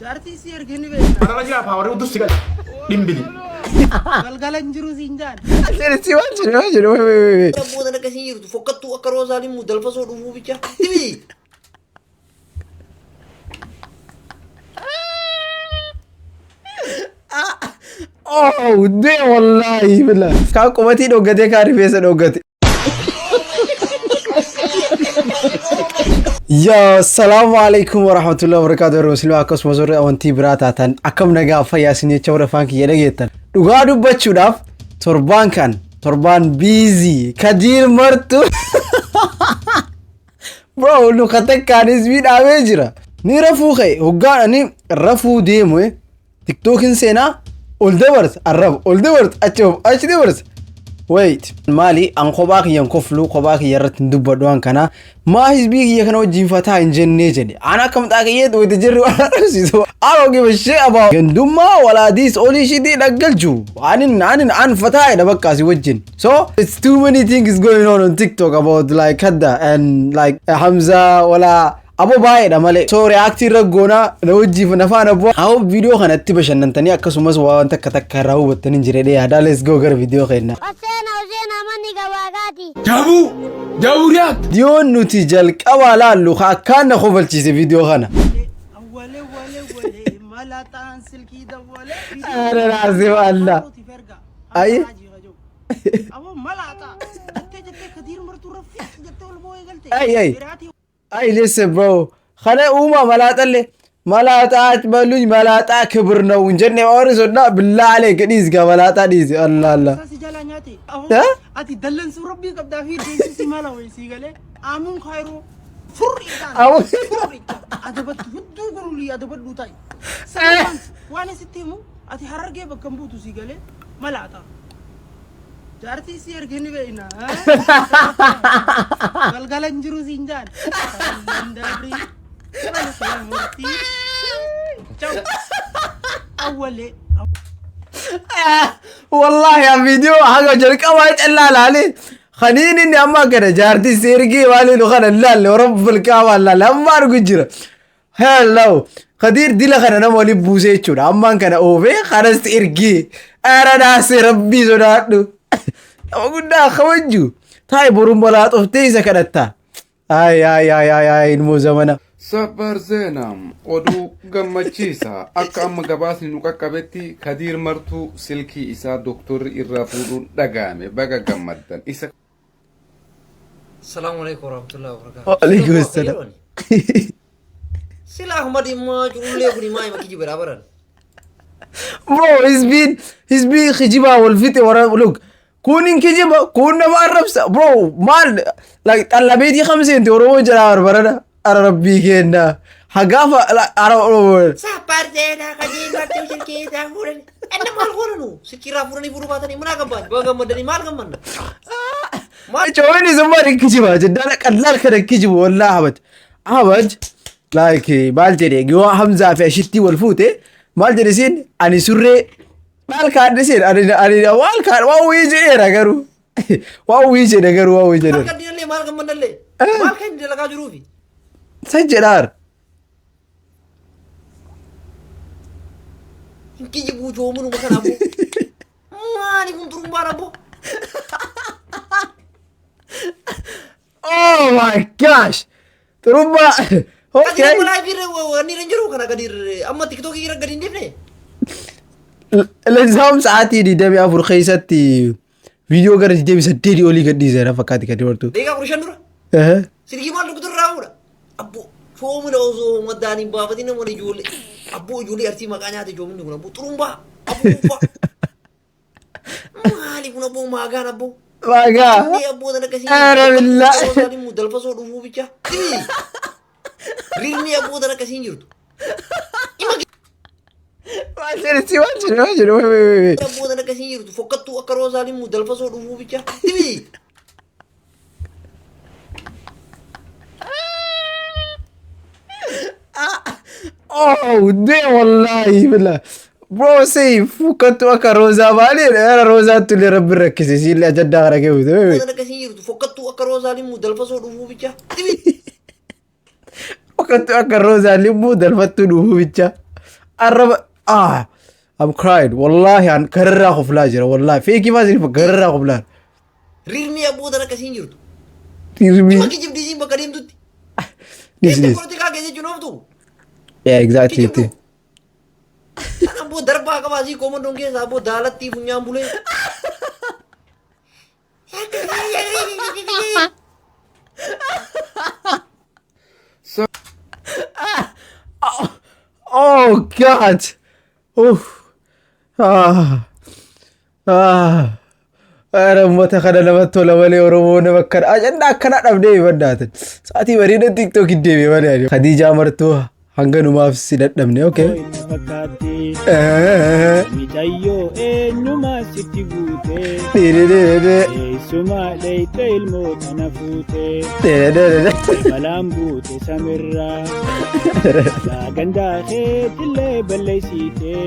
Jarti si ergeni be. Para lagi apa? Orang utus tiga dimbili. Galgalan jiru zinjan. Asirratti waan jiru wait. Booda na kasi jirtu fokkattuu akka roozaalii mudalfa soo dhufuu bicha tibi. Oh, de wallahi billah. Ka qubati dhogate ka rifeensa dhogate. Yo, assalamu alaikum warahmatullahi wabarakatuh. Muslimaa akkasumas warri amantii biraa taatan akkam nagaa fayyaa isin jecha warra afaan kiyya dhageettan. Dhugaa dubbachuudhaaf torbaan busy Kadir martu. Bro, nu katakaanis miidhamee jira. Ni rafuu ka'e hoggaan ani rafuu deemu TikTokin seenaa ol dabarsa arraba ol dabarsa achi dabarsa. Wait, mali an kophaa kiyyan koflu kophaa kiyya irratti dubbadhu an kana maa hizbii kiyya kana wajjin fataa hin jennee jedhe an akkam xaaqiyee dhuwete jirri waan argisiisu I don't give a shit about gandummaa walaa diis olii shitii dhaggalchu an fataa edha bakkaasi wajjin. So it's too many things going on TikTok about like Hadda and like Hamza wala abo baay'eedha malee so reactii raggoona na wajjiif nafaan abbo haa video kanatti bashannantanii akkasumas waan takka irraa hubattanii jireedhe yaada let's go gara video keenna Jabu react. diyoon nuti jalqabaa laallu akkaan na kofalchiise video kana Wale malatan silki da wale. ara raasee wallah ay Abo malata. Jette Kadir martu rafi jette wal boy galte. ay ay listen bro khana uma malaata atbaluñ malaata ክብር ነው እንጀነ ወርሶና بالله عليك ዲስ ጋ malaata ዲስ Allah Sasi jalanyati. Ati dallan su rabbi qabda fi disi mala way sigale. Amun khairu furri Amun. adabat huddu guruli adabat dutai. Sawan wana sittimu ati hararge bakkan butu sigale malata. Jarti si ergeni be ina. Galgalan jiru zinjan. Mandabri. Salam murti. Ciao. Awale. والله يا فيديو حاجه جرقوا يطلال عليه خليني اني اما كده جارتي سيرجي والي لو خنا لا رب الكعبه لا لما ارجر هلو قدير دي لخنا انا مولي بوزيچو اما كان اوفي خلاص سيرجي ارا ناس ربي زودادو اقول خوجو تاي بروم ولا طفتي سكدتا اي المو زمانه Sabar Zenam odu gammachisa akka amma gabaasni nu qaqqabetti Kadir martu silki isa doktor irra fuudhuun dhagame baga gammaddan isa Assalamu alaikum warahmatullahi wabarakatuh. وعليكم السلام Sila Ahmad imma julle kuni mai makiji berabaran. bro he's been khijiba wal fit wara look كونين كجيبا كونا ما عرفت برو مال like alla بيتي 50 euro جرار برنا أنا ربي كنا حقافة لا أنا Sabar Zena Kadir martu silki da furan. Anda mal goronu. Sikira furani furu batani mana gamban. Baga madani mal gamban. ما تشوفني زمان كجيبا جدا قلال كده كجيب والله أبد like بالجري جوا حمزة في شتي والفوتة بالجري سين أنا سوري بالكاد سين أنا والكاد واو يجي رجرو واو يجي رجرو واو يجي Mal kadin le mal gamban le. Mal kan de laga jurufi. سجلار Kiji bu jomun makana bu. Mani pun turun bara bu. oh my gosh تربا Kadir okay mulai bire ni renjero kana Kadir. Amma TikTok kira gadin defne. الإنسان ساعتي دي دمي أفور خيستي فيديو كده دي بيسدي أولي كدي زي رفقاتي كده ورتو Dega kurushan dura. Sirgi mal doktor raura. Abbo fomu lo zo madani baba dina moni jule. Abbo jule arti makanya ate jomin guna bu turumba. Abbo ba. Mali guna bu magana bu. ماغا Ni abbo dana kasi. أنا بالله Ni mudal faso dufu bicha. Rini abbo dana kasi njurtu. ما سيرتي واجرو Abbo dana kasi njurtu. Fokatu akaro zali mudal faso dufu bicha. Tibi. أوه دي والله بالله برو سيف كنت أكا روزا بالي أنا روزا تولي ربي ركزي سيلي أجد أغرى Abbo كيف dana kasi njurtu. Fokatu akaro zali mudal faso dufu bicha. Tibi. وكنت أكا روزا اللي مو دلفتو نوهو بيتشا arraba I'm crying wallahi an gararraa qoflaa jira wallahi feekii maasii gararraa qoflaa Rirni abboo tan akkasiin jirtu. tirmi Bakki jibdiisiin bakka deemtutti. this Eessa is korti kaa keessa junooftu. yeah exactly it. Kan abboo darbaa qabaasii koomandoon keessa abboo daalattii funyaan bulee. Oh God! Oof! Uummata kana namatti tola malee Oromoo nama akkana ajanda akkana dhabdee baddaatan. Sa'aatii bareeda TikTok deemee malee. Khadijaa Martuu hanganumaaf si dadhabne okay. Mijayyoo eenyumaa sitti guutee eessumaa dheeyte ilmoota na fuutee balaan buute samirraa gandaa keetillee balleessitee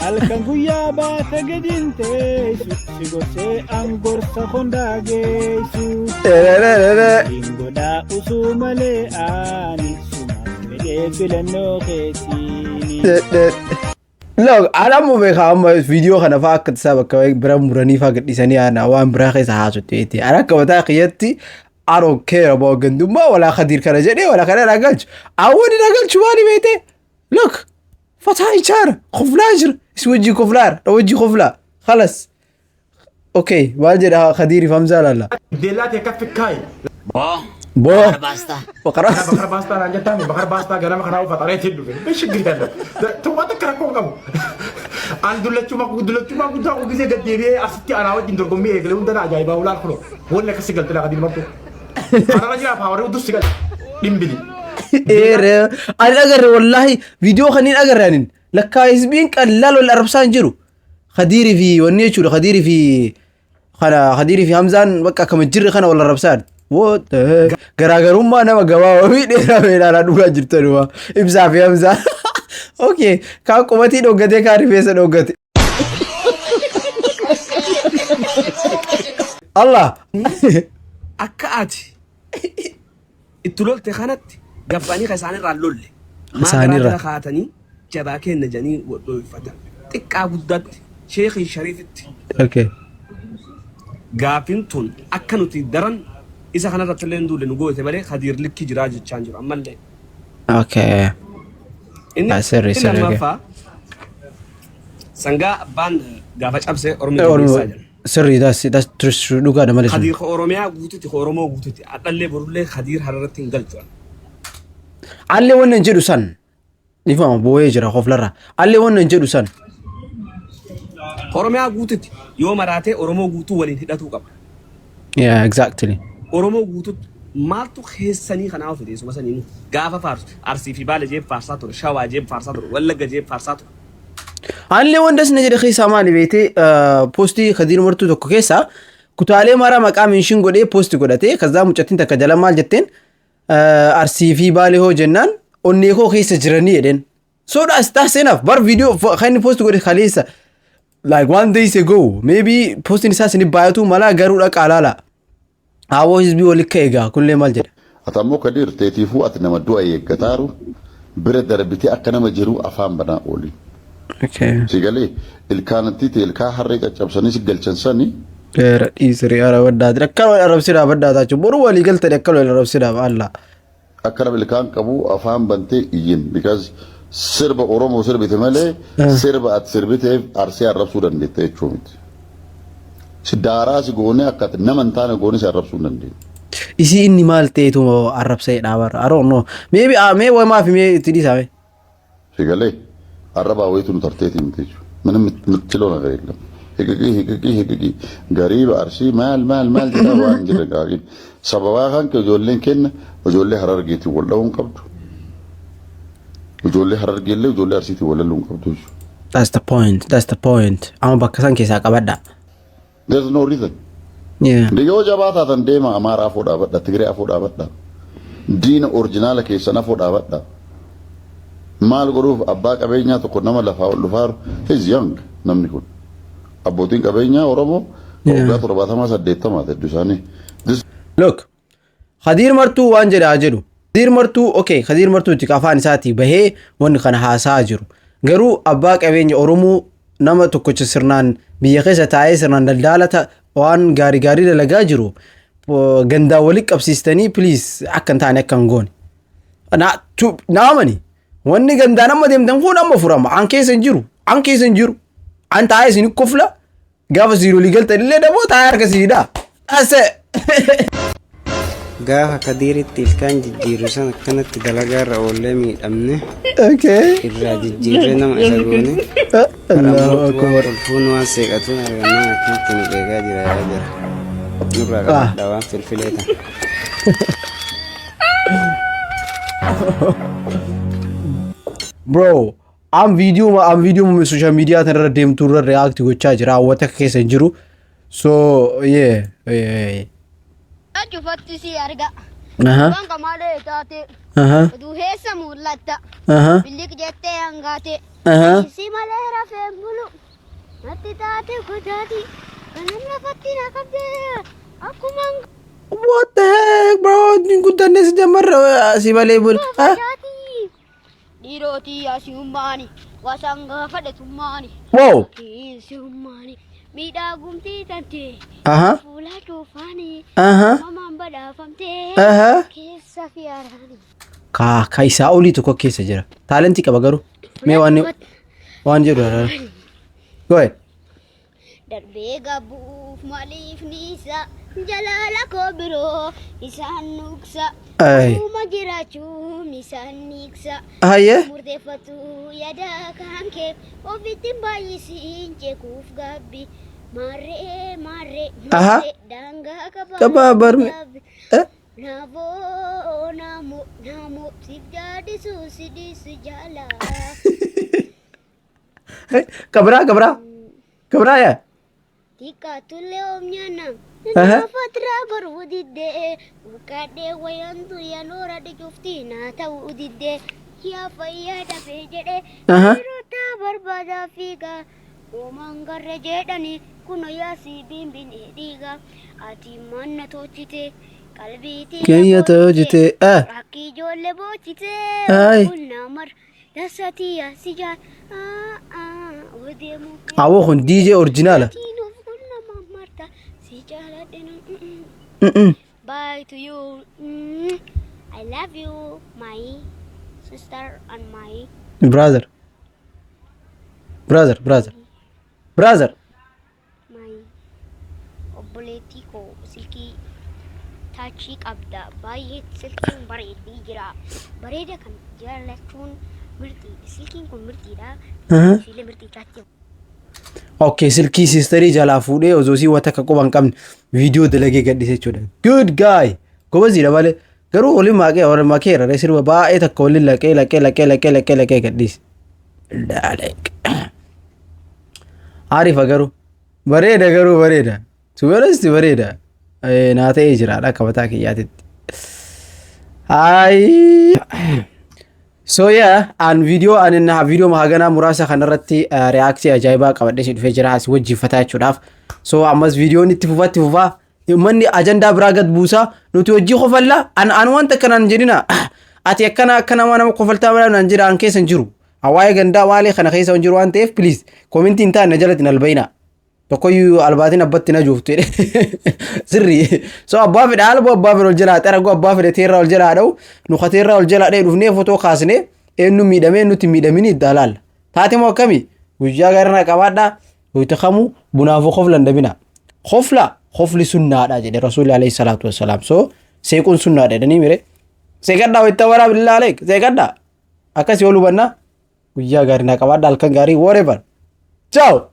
halkan guyyaa baata gajintee si gorsee angorsa hondaa geessu godhaa usuu malee ani filannoo keetii. Look, alamu beekaa amma viidiyoo kana fa'aa akka tasaa bakka bira muranii fa'aa gadhiisanii waan biraa keessa haasofte jettee. Ani akka mataa kiyyatti I don't care about gandummaa walaa Khadiir kana jedhee walaa kana dhagalchu. Awwani dhagalchu maali beete? Look, fataa ichaara qoflaa jira. Is wajji qoflaara wajji qoflaa. Khalas. Okay, maal jedha Khadiiriif Hamzaa laalla. Deelaati akka fikkaay. Boo. Basta. Bakara. Bakar baastaa naan jettaan bakar baastaa ganama kanaa uffata reetiin dhufe. Bishigri kana. Tummata rakkoo qabu. An dullachuma guddaa ku gisee gad deebi'ee asitti anaa wajjin dorgommii eegalee hundana ajaa'ibaa ulaan kuno. Wanni akkasii galte laa Khadiir Martuu. Anarra jira paawarii udussi gal. Dhimbili. Ani agarre wallahi viidiyoo kaniin agarraanin lakkaa hisbiin qallaal wal arrabsaan jiru. Khadiirii fi wanni jechuudha Khadiirii fi Hamzaan bakka akkama jirre kana wal arrabsaan. Garaagarummaa nama gabaabaa fi dheeraa dheeraa dhugaa jirtanuma ibsaa fi Hamzaan. Okay, kaan qubatii dhoggatee kaan rifeensa dhoggate. Allah! Akka ati itti lolte kanatti gabbanii kan isaanirraa lolle. Isaanirraa. Maal kaatanii jabaa kenna jedhanii dhoofatan. Xiqqaa guddaatti sheekii shariifitti. Okay. Gaafin tun akka nuti daran isa kanarratti illee duule nu goote malee Khadiir likki jiraa jechaan jiru ammallee. Okay. Sirri. Lammaffaa sangaa abbaan gaafa cabsee Oromoo keessaa jira. Sirri das dhugaadha malee. Khadiir Oromiyaa guututti Oromoo guututti adhallee borullee Khadiir hararratti hin galchu. Allee wannan jedhu san ifama boo'ee jira qoflarra. Allee wannan jedhu san. Oromiyaa guututti yoo maraatee Oromoo guutuu waliin hidhatuu qaba. Yeah, exactly. Oromoo guututti maaltu keessanii kanaaf fide suma sanii gaafa faarsu Arsii fi Baale jeeb faarsaa ture Shawaa jeeb faarsaa ture Wallagga jeeb faarsaa ture. Allee wanda sina jedhe keessaa maali beete poostii Khadiir Martuu tokko keessaa kutaalee mara maqaa minshin godhee poostii godhatee kazaa mucattiin takka jala maal jetteen Arsii fi Baale hoo jennaan onnee koo keessa jiranii jedheen. So that's enough. Bar viidiyoo kan inni poostii godhe kaleessa like 1 days ago maybe poostiin isaa sinif baay'atu malaa garuu dhaqa alaala. Awoo hisbii walikka egaa kullee maal jedha. Atammoo Khadiir teetiifuu ati nama du'a eeggataaru bira darbitee akka nama jiru afaan banaa ooli. Okay. Sigalee ilkaanatti ilkaa harree caccabsanii si galchan sani. Dheera dhiisrii ara baddaati. Akka wal arrabsiidhaa baddaataa jechuun boruu walii galtanii akka wal arrabsiidhaa Allah. Akka nama ilkaan qabu afaan bantee iyyin because sirba Oromoo sirbite malee sirba ati sirbiteef arsee arrabsuu dandeetta jechuu miti. Si daaraa si goonee akka nama hin taane goonee si arrabsuu hin dandeenye. Isi inni maal ta'eetu arrabseedhaa bara. I don't know. Maybe mee wamaa fi mee itti dhiisame. Sigalee arrabaa wayitu nu tarteetii miti jechuudha. Mana michiloo na gareeglam. Hiqiqii gariiba arsii maal jedhaa waan jira gaariin. Sababaa kan ke ijoolleen kenna ijoollee harargeetiin wal dhahuun qabdu. Ijoollee harargeellee ijoollee arsiitiin wal dhahuun qabdu jechuudha. That's the point. Amma bakka san keessaa qabadha. There's no reason. Yeah. Yoo jabaataa tan deema Amaaraa afoo dhaabadha, Tigree afoo dhaabadha. Diina orjinaala keessan afoo dhaabadha. Maal godhuuf abbaa qabeenyaa tokko nama lafaa ol dhufaaru he's young namni kun. Abbootiin qabeenyaa Oromoo waggaa 78 hedduu isaanii. Look, Khadiir Martuu waan jedhaa jedhu Khadiir Martuu okay Khadiir Martuutti afaan isaatii bahee wanni kana haasaa jiru. Garuu abbaa qabeenya Oromoo nama tokkocha sirnaan biyya keessa taa'ee sirnaan daldaalata waan gaarii dalagaa jiru gandaa walitti qabsiistanii please akka hin taane akka hin goone. Naamani wanni gandaa nama deemtan kun amma furama an keessa hin jiru an taa'ee isin kofla gaafa ziirolii galtan illee daboo taa'ee harka siidhaa. Gaafa Khadiiritti ilkaan jijjiirru sana akkanatti dalagaa irra oollee miidhamne irraa jijjiirree nama isa goone kolfuun waan seeqatuun argannaa akkamitti nu eegaa jira nurraa qabadha waan filfileeta. Bro, am video social media tan irra deemtu irra react gochaa jira hawwata keessa hin jiru. So yeah. Cufatti si arga. Waan kamalee taate. Oduu heessa mul'atta. Billik jettee hangaate. Si malee rafee bulu. Natti taate godaati. Kanan lafatti na qabdee. Akkuma. What the heck bro? Guddanne si jamarra si malee bulu. Dhiirootii asii hummaani. Wasanga fadhetummaani. Wow. Si hummaani. Miidhagumtii tante. Fuula cufaanii. Mamaan badhaafamtee. Keessa fi araanii. Ka isaa olii tokko keessa jira. Taalentii qaba garuu. Mee waan jedhu dha. Go ahead. Darbee gabuuf maaliif niisa jalaala koo biroo isaan nuuksa. Uma jiraachuun isaan niiksa. Murteeffatu yaada kan kee ofitti baay'isiin jeekuuf gabbi. Marree daangaa qabaa barme. Namo siif jaadisu sidisu jala. Kabraa yaa. Tika tule omnyana. Nafatra baru didde. Ukade wayantu ya nora de jufti na tau didde. Ya fayyada fejede. Rota barbada figa. Omangarre jedhani kuno yaasi bimbini diga. Ati manna tochite. Kalbiti. Kaya tochite. Rakki jolle bochite. Kunamar. Dasati ya sija. Awo kun DJ original. Bye to you. I love you, my sister and my brother. My obboleti ko silki tachi qabda baay'ee silkiin bareeddi jira. Bareeda kan jaalachuun mirti silkiin kun mirtiidha. Siile mirti tachi. Okay, silkii sisterii jalaa fuudhee osoo si wata akka quban qabne viidiyoo dalagee gadhiise jechuudha. Good guy. Gobaziidha malee garuu waliin makeera sirba baay'ee takka waliin laqee gadhiise. Ariifa garuu bareeda. Suubaratti bareeda. Naa ta'ee jiraadha akka mataa kiyyaatitti. So yeah, video mahagana murasa kanarratti reaction ajaa'ibaa qabadhee si dhufee jira asii wajjifataa jechuudhaaf. So ammas videoon itti fufaa manni ajandaa biraa gad buusaa nuti hojii qofalla an wanta kanaan jedhina ati akkana nama qofaltaa balaa nan jira an keessa hin jiru. Hawaayee gandaa waalee kana keessa hin jiru waan ta'eef please commentii hin taane jalatti nalbayina. Tokkoyyuu albaatiin abbatti na juufte sirri. So abbaa fedha albo abbaa fedha ol jalaa xarago abbaa fedha teerra ol jalaa dha'u nu kateerra ol jalaa dha'e dhufnee footoo kaasne eenyu miidhamee nuti miidhamini dalaal. Taate moo akkami guyyaa garana qabaadhaa hoyta kamu bunaafu qoflan dabina. Qofli sunnaadha jedhe Rasuulli alayhi salaatu wassalaam. So seequun sunnaadha jedhanii mire. Seeqadhaa wayita waraa billaa aleek seeqadhaa. Akkasii ol hubanna guyyaa garana qabaadhaa halkan gaarii whatever. Ciao.